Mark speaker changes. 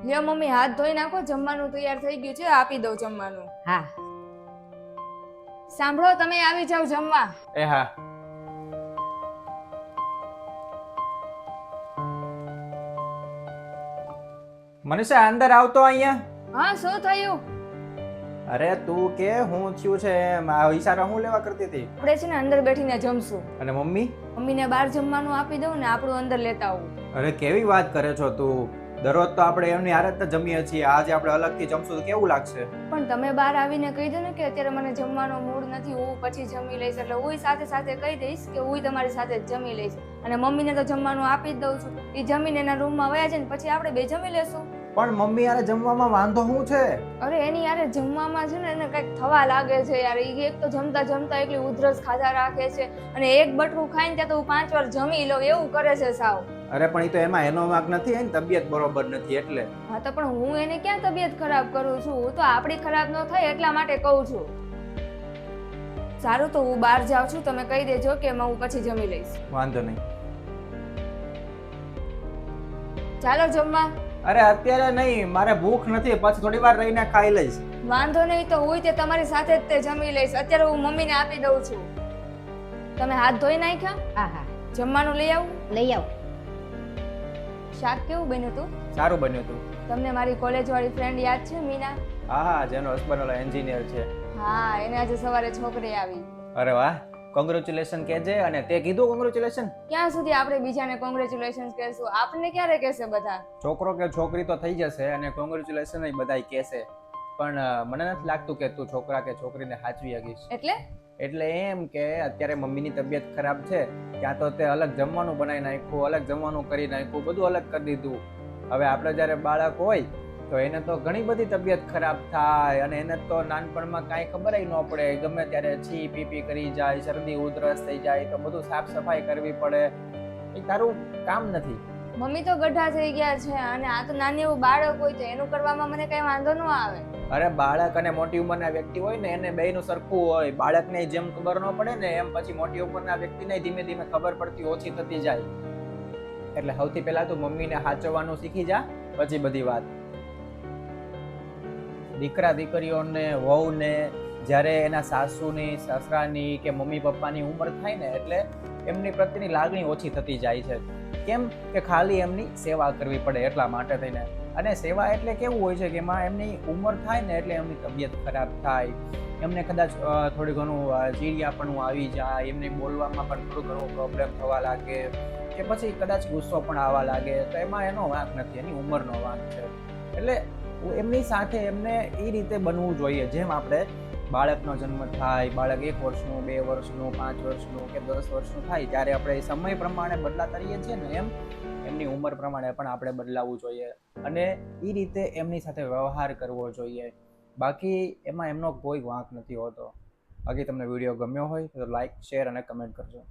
Speaker 1: લ્યો મમ્મી, હાથ ધોઈ નાખો, જમવાનું તૈયાર થઈ ગયું છે, આપી દઉં જમવાનું.
Speaker 2: હા.
Speaker 1: સાંભળો, તમે આવી જાવ જમવા.
Speaker 3: એ હા. મનીષા અંદર આવતો અહીંયા.
Speaker 1: હા, શું થયું?
Speaker 3: અરે તું કે હું થયું છે એમ આ ઈશારા હું લેવા કરતી હતી.
Speaker 1: આપણે છે ને અંદર બેઠીને જમશું.
Speaker 3: અને મમ્મી?
Speaker 1: મમ્મીને બહાર જમવાનું આપી દઉં ને આપણું અંદર લેતા આવું.
Speaker 3: અરે કેવી વાત કરે છો તું? દરરોજ તો આપણે એમની હારે જ જમીએ છીએ, આજે આપણે અલગથી જમશું તો કેવું લાગશે?
Speaker 1: પણ તમે બહાર આવીને કહી દો ને કે અત્યારે મને જમવાનો મૂડ નથી, હું પછી જમી લઈશ. એટલે હું સાથે સાથે કહી દઈશ કે હું તમારી સાથે જ જમી લઈશ. અને મમ્મીને તો જમવાનું આપી જ દઉં છું. એ જમીને એના રૂમમાં વયા જાય ને પછી આપણે બે જમી લેશું.
Speaker 3: પણ મમ્મી યાર જમવામાં વાંધો શું છે?
Speaker 1: અરે એની યાર જમવામાં છે ને એને કંઈક થવા લાગે છે યાર. એ એક તો જમતા જમતા એટલી ઉધરસ ખાધા રાખે છે અને એક બટકું ખાઈને ત્યાં તો હું 5 વાર જમી લઉં એવું કરે છે સાવ.
Speaker 3: અરે પણ એ તો એમાં એનો વાંક નથી, એની તબિયત બરોબર નથી એટલે.
Speaker 1: હા તો પણ હું એને ક્યાં તબિયત ખરાબ કરું છું? હું તો આપણી ખરાબ ન થાય એટલા માટે કહું છું. સારું તો હું બહાર જાઉં છું, તમે કહી દેજો કે હું પછી જમી લઈશ.
Speaker 3: વાંધો નહીં.
Speaker 1: ચાલો જમવા.
Speaker 3: અરે અત્યારે નહીં, મારે ભૂખ નથી, પછી થોડી વાર રહીને ખાઈ લઈશ.
Speaker 1: વાંધો નહીં, તો હું તે તમારી સાથે જ તે જમી લઈશ. અત્યારે હું મમ્મીને આપી દઉં છું. તમે હાથ ધોઈ નાખ્યા?
Speaker 2: હા હા,
Speaker 1: જમવાનું લઈ આવું?
Speaker 2: લઈ આવ.
Speaker 1: શાક કેવું બન્યું હતું?
Speaker 3: સારું બન્યું હતું.
Speaker 1: તમને મારી કોલેજ વાળી ફ્રેન્ડ યાદ છે, મીના?
Speaker 3: હા હા, જેનો હસબન્ડ ઓલા એન્જિનિયર છે.
Speaker 1: હા, એને આજે સવારે છોકરી આવી.
Speaker 3: અરે વાહ, કોંગ્રેચ્યુલેશન કહેજે. અને તે કીધું કોંગ્રેચ્યુલેશન?
Speaker 1: ક્યાં સુધી આપણે બીજાને કોંગ્રેચ્યુલેશન કહેશું? આપને ક્યારે કહેશે બધા?
Speaker 3: છોકરો કે છોકરી તો થઈ જશે અને કોંગ્રેચ્યુલેશન એ બધાય કહેશે, પણ મને નથી લાગતું કે તું છોકરા કે છોકરીને સાચવી શકીશ. એટલે એમ કે અત્યારે મમ્મીની તબિયત ખરાબ છે, ત્યાં તો તે અલગ જમવાનું બનાવી નાખ્યું, અલગ જમવાનું કરી નાખ્યું, બધું અલગ કરી દીધું. હવે આપણે જ્યારે બાળક હોય તો એને તો ઘણી બધી તબિયત ખરાબ થાય અને એને તો નાનપણમાં કાંઈ ખબર ન પડે, ગમે ત્યારે છી પીપી કરી જાય, શરદી ઉધરસ થઈ જાય, તો બધું સાફ સફાઈ કરવી પડે. એ તારું કામ નથી.
Speaker 1: મમ્મી તો ગઢા થઈ ગયા છે અને આ તો નાની એવું બાળક હોય તો એનું કરવામાં મને કઈ વાંધો ન આવે.
Speaker 3: અરે બાળક અને મોટી ઉંમરના વ્યક્તિ હોય ને એને બેયનું સરખું હોય. બાળકને જેમ ખબર ન પડે ને એમ પછી મોટી ઉંમરના વ્યક્તિને ધીમે ધીમે ખબર પડતી ઓછી થતી જાય. એટલે સૌથી પહેલા તું મમ્મીને સાચવવાનું શીખી જા, પછી બધી વાત. દીકરા દીકરીઓને વહુને જ્યારે એના સાસુની, સસરાની કે મમ્મી પપ્પાની ઉંમર થાય ને એટલે એમની પ્રત્યેની લાગણી ઓછી થતી જાય છે. કેમ કે ખાલી એમની સેવા કરવી પડે એટલા માટે થઈને. અને સેવા એટલે કેવું હોય છે કે એમાં એમની ઉંમર થાય ને એટલે એમની તબિયત ખરાબ થાય, એમને કદાચ થોડું ઘણું ચીડિયાપણું આવી જાય, એમને બોલવામાં પણ થોડું ઘણું પ્રોબ્લેમ થવા લાગે કે પછી કદાચ ગુસ્સો પણ આવવા લાગે, તો એમાં એનો વાંક નથી, એની ઉંમરનો વાંક છે. એટલે એમની સાથે એમને એ રીતે બનવું જોઈએ જેમ આપણે બાળકનો જન્મ થાય, બાળક 1 વર્ષનું, 2 વર્ષનું, 5 વર્ષનું કે 10 વર્ષનું થાય ત્યારે આપણે સમય પ્રમાણે બદલાતા રહીએ છીએ ને એમ એમની ઉંમર પ્રમાણે પણ આપણે બદલાવવું જોઈએ અને એ રીતે એમની સાથે વ્યવહાર કરવો જોઈએ. બાકી એમાં એમનો કોઈ વાંક નથી હોતો. બાકી તમને વિડીયો ગમ્યો હોય તો લાઈક, શેર અને કમેન્ટ કરજો.